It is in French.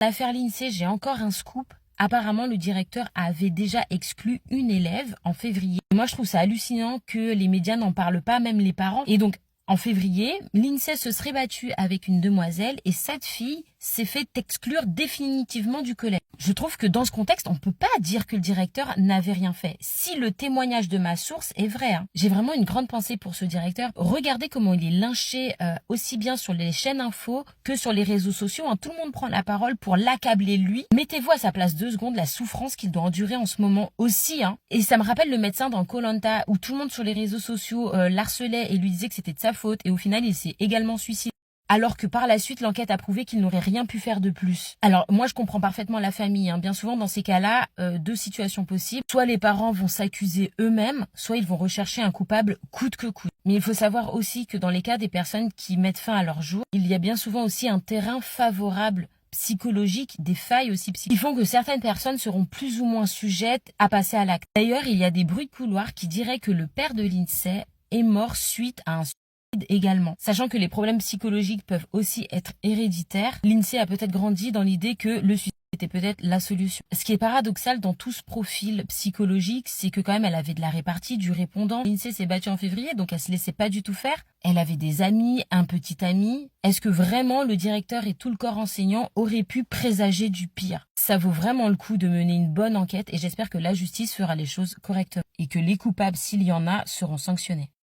L'affaire Lindsay, j'ai encore un scoop. Apparemment, le directeur avait déjà exclu une élève en février. Moi, je trouve ça hallucinant que les médias n'en parlent pas, même les parents. Et donc, en février, Lindsay se serait battue avec une demoiselle et cette fille s'est fait exclure définitivement du collège. Je trouve que dans ce contexte, on peut pas dire que le directeur n'avait rien fait. Si le témoignage de ma source est vrai, hein. J'ai vraiment une grande pensée pour ce directeur. Regardez comment il est lynché aussi bien sur les chaînes info que sur les réseaux sociaux, hein. Tout le monde prend la parole pour l'accabler lui. Mettez-vous à sa place 2 secondes, la souffrance qu'il doit endurer en ce moment aussi, hein. Et ça me rappelle le médecin dans koh où tout le monde sur les réseaux sociaux l'harcelait et lui disait que c'était de sa faute et au final il s'est également suicidé. Alors que par la suite, l'enquête a prouvé qu'il n'aurait rien pu faire de plus. Alors, moi, je comprends parfaitement la famille, hein. Bien souvent, dans ces cas-là, deux situations possibles. Soit les parents vont s'accuser eux-mêmes, soit ils vont rechercher un coupable coûte que coûte. Mais il faut savoir aussi que dans les cas des personnes qui mettent fin à leur jour, il y a bien souvent aussi un terrain favorable psychologique, des failles aussi psychologiques, qui font que certaines personnes seront plus ou moins sujettes à passer à l'acte. D'ailleurs, il y a des bruits de couloir qui diraient que le père de Lindsay est mort suite à un également. Sachant que les problèmes psychologiques peuvent aussi être héréditaires, Lindsay a peut-être grandi dans l'idée que le suicide était peut-être la solution. Ce qui est paradoxal dans tout ce profil psychologique, c'est que quand même elle avait de la répartie, du répondant. Lindsay s'est battue en février, donc elle se laissait pas du tout faire. Elle avait des amis, un petit ami. Est-ce que vraiment le directeur et tout le corps enseignant auraient pu présager du pire? Ça vaut vraiment le coup de mener une bonne enquête et j'espère que la justice fera les choses correctement et que les coupables, s'il y en a, seront sanctionnés.